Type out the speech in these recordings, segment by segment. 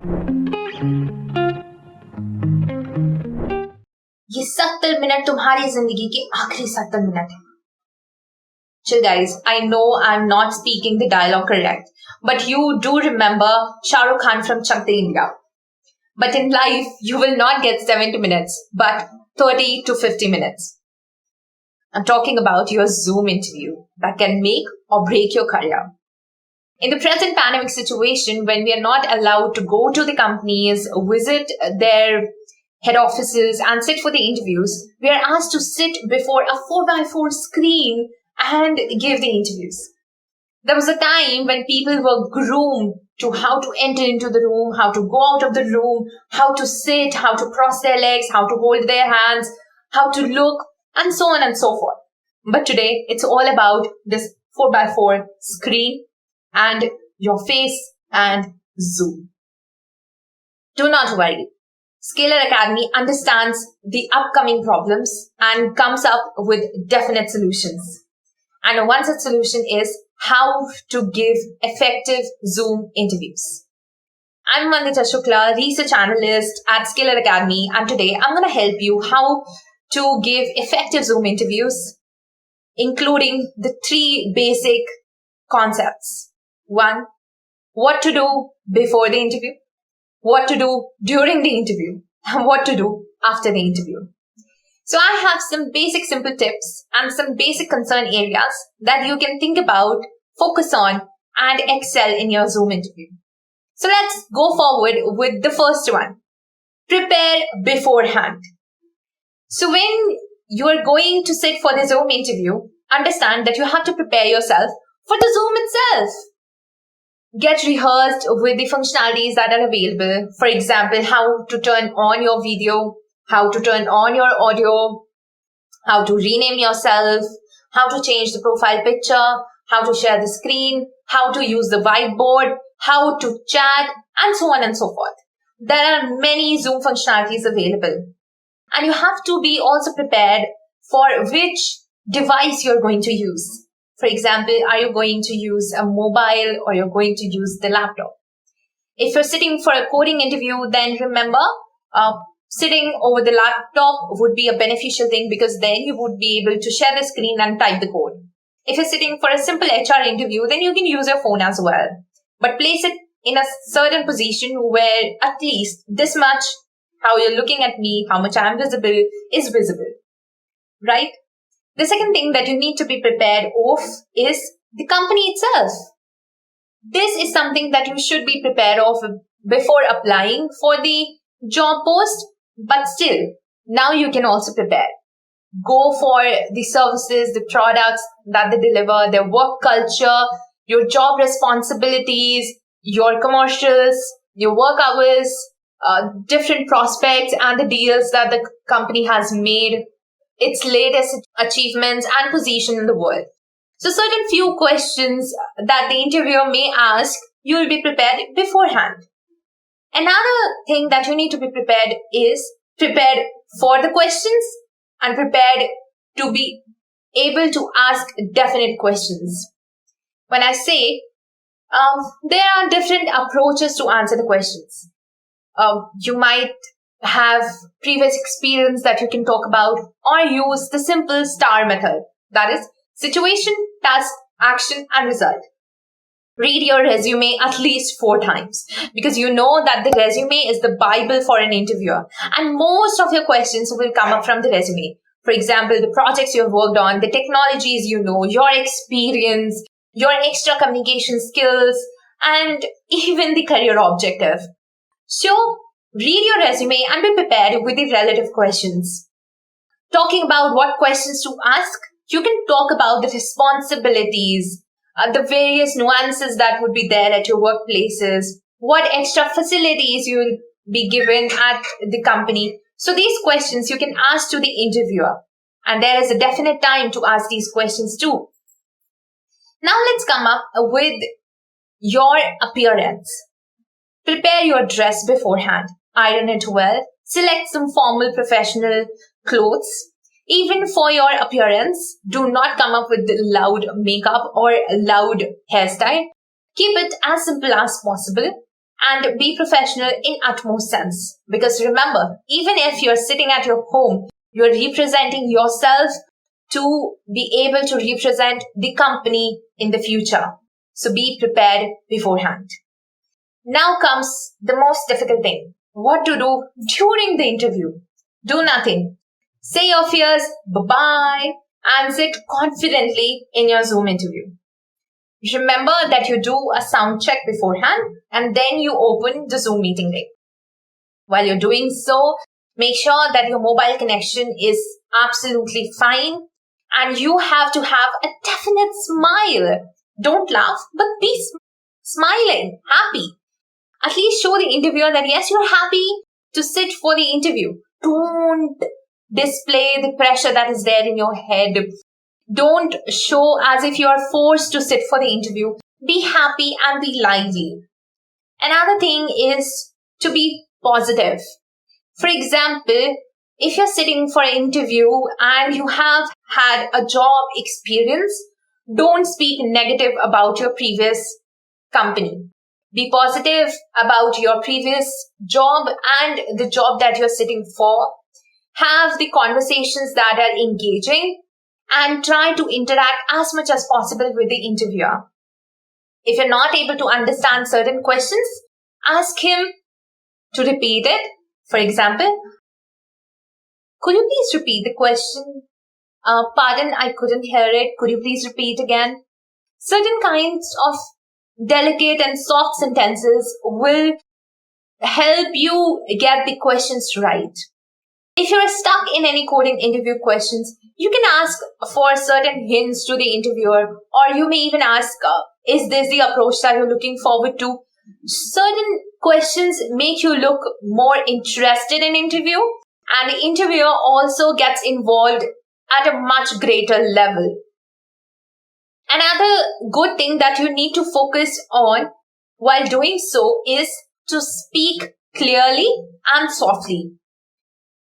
ये 70 मिनट तुम्हारी जिंदगी के आखिरी 70 मिनट है. Chill guys, I know I'm not speaking the dialogue correct, but you do remember Shah Rukh Khan from Chak De India. But in life, you will not get 70 minutes, but 30 to 50 minutes. I'm talking about your Zoom interview that can make or break your career. In the present pandemic situation, when we are not allowed to go to the companies, visit their head offices and sit for the interviews, we are asked to sit before a 4x4 screen and give the interviews. There was a time when people were groomed to how to enter into the room, how to go out of the room, how to sit, how to cross their legs, how to hold their hands, how to look, and so on and so forth. But today, it's all about this 4x4 screen and your face and Zoom. Do not worry. Scalar Academy understands the upcoming problems and comes up with definite solutions. And one such solution is how to give effective Zoom interviews. I'm Vandita Shukla, research analyst at Scalar Academy, and today I'm going to help you how to give effective Zoom interviews, including the 3 basic concepts. 1, what to do before the interview, what to do during the interview, and what to do after the interview. So I have some basic simple tips and some basic concern areas that you can think about, focus on, and excel in your Zoom interview. So let's go forward with the first one. Prepare beforehand. So when you are going to sit for the Zoom interview, understand that you have to prepare yourself for the Zoom itself. Get rehearsed with the functionalities that are available. For example, how to turn on your video, how to turn on your audio, how to rename yourself, how to change the profile picture, how to share the screen, how to use the whiteboard, how to chat, and so on and so forth. There are many Zoom functionalities available. And you have to be also prepared for which device you're going to use. For example, are you going to use a mobile or you're going to use the laptop? If you're sitting for a coding interview, then remember, sitting over the laptop would be a beneficial thing because then you would be able to share the screen and type the code. If you're sitting for a simple HR interview, then you can use your phone as well. But place it in a certain position where at least this much, how you're looking at me, how much I'm visible, is visible. Right? The second thing that you need to be prepared of is the company itself. This is something that you should be prepared of before applying for the job post, but still, now you can also prepare. Go for the services, the products that they deliver, their work culture, your job responsibilities, your commercials, your work hours, different prospects and the deals that the company has made, its latest achievements and position in the world. So certain few questions that the interviewer may ask, you will be prepared beforehand. Another thing that you need to be prepared is prepared for the questions and prepared to be able to ask definite questions. When I say, there are different approaches to answer the questions. You might have previous experience that you can talk about, or use the simple STAR method. That is situation, task, action, and result. Read your resume at least 4 times because you know that the resume is the Bible for an interviewer and most of your questions will come up from the resume. For example, the projects you have worked on, the technologies you know, your experience, your extra communication skills, and even the career objective. So, read your resume and be prepared with the relative questions. Talking about what questions to ask, you can talk about the responsibilities, the various nuances that would be there at your workplaces, what extra facilities you will be given at the company. So these questions you can ask to the interviewer, and there is a definite time to ask these questions too. Now let's come up with your appearance. Prepare your dress beforehand. Iron it well. Select some formal professional clothes. Even for your appearance, do not come up with loud makeup or loud hairstyle. Keep it as simple as possible and be professional in utmost sense. Because remember, even if you're sitting at your home, you're representing yourself to be able to represent the company in the future. So be prepared beforehand. Now comes the most difficult thing. What to do during the interview? Do nothing. Say your fears, bye-bye, and sit confidently in your Zoom interview. Remember that you do a sound check beforehand and then you open the Zoom meeting link. While you're doing so, make sure that your mobile connection is absolutely fine and you have to have a definite smile. Don't laugh, but be smiling, happy. At least show the interviewer that yes, you're happy to sit for the interview. Don't display the pressure that is there in your head. Don't show as if you are forced to sit for the interview. Be happy and be lively. Another thing is to be positive. For example, if you're sitting for an interview and you have had a job experience, don't speak negative about your previous company. Be positive about your previous job and the job that you're sitting for. Have the conversations that are engaging and try to interact as much as possible with the interviewer. If you're not able to understand certain questions, ask him to repeat it. For example, could you please repeat the question? Pardon, I couldn't hear it. Could you please repeat again? Certain kinds of delicate and soft sentences will help you get the questions right. If you're stuck in any coding interview questions, you can ask for certain hints to the interviewer, or you may even ask, is this the approach that you're looking forward to? Certain questions make you look more interested in interview, and the interviewer also gets involved at a much greater level. Another good thing that you need to focus on while doing so is to speak clearly and softly.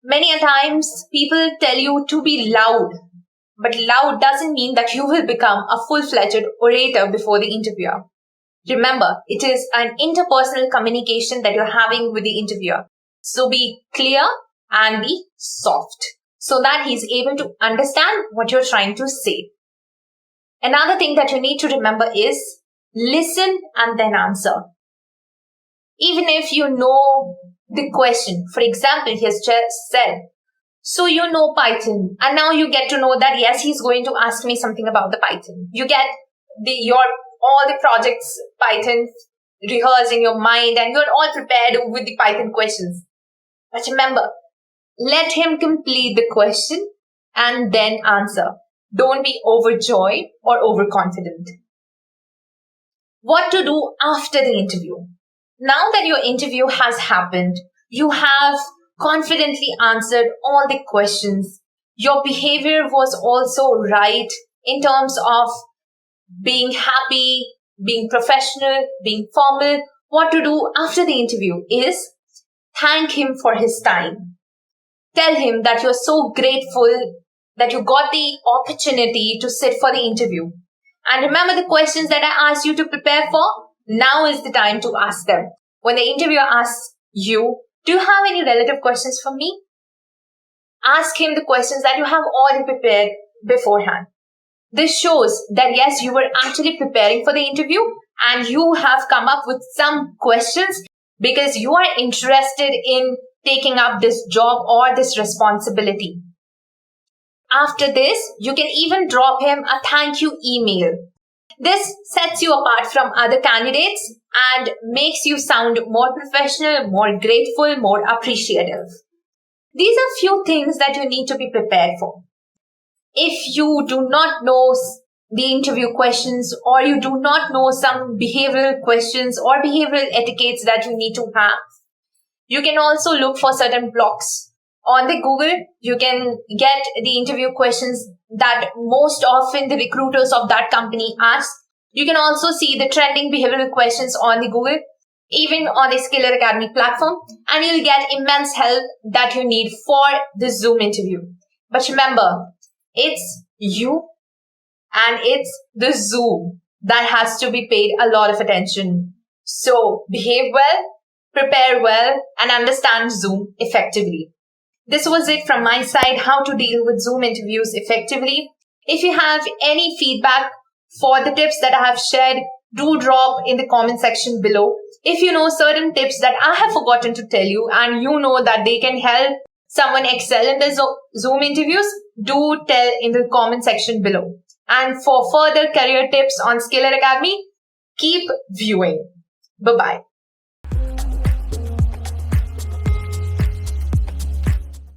Many a times people tell you to be loud, but loud doesn't mean that you will become a full-fledged orator before the interviewer. Remember, it is an interpersonal communication that you're having with the interviewer. So be clear and be soft so that he's able to understand what you're trying to say. Another thing that you need to remember is listen and then answer. Even if you know the question, for example, he has just said, so you know Python, and now you get to know that yes, he's going to ask me something about the Python. You get all the projects Python rehearsed in your mind and you're all prepared with the Python questions. But remember, let him complete the question and then answer. Don't be overjoyed or overconfident. What to do after the interview? Now that your interview has happened, you have confidently answered all the questions. Your behavior was also right in terms of being happy, being professional, being formal. What to do after the interview is thank him for his time. Tell him that you're so grateful that you got the opportunity to sit for the interview. And remember the questions that I asked you to prepare for? Now is the time to ask them. When the interviewer asks you, do you have any relative questions for me? Ask him the questions that you have already prepared beforehand. This shows that yes, you were actually preparing for the interview and you have come up with some questions because you are interested in taking up this job or this responsibility. After this, you can even drop him a thank you email. This sets you apart from other candidates and makes you sound more professional, more grateful, more appreciative. These are few things that you need to be prepared for. If you do not know the interview questions or you do not know some behavioral questions or behavioral etiquettes that you need to have, you can also look for certain blocks. On the Google, you can get the interview questions that most often the recruiters of that company ask. You can also see the trending behavioral questions on the Google, even on the Skiller Academy platform, and you'll get immense help that you need for the Zoom interview. But remember, it's you and it's the Zoom that has to be paid a lot of attention. So behave well, prepare well, and understand Zoom effectively. This was it from my side, how to deal with Zoom interviews effectively. If you have any feedback for the tips that I have shared, do drop in the comment section below. If you know certain tips that I have forgotten to tell you and you know that they can help someone excel in the Zoom interviews, do tell in the comment section below. And for further career tips on Skiller Academy, keep viewing. Bye-bye.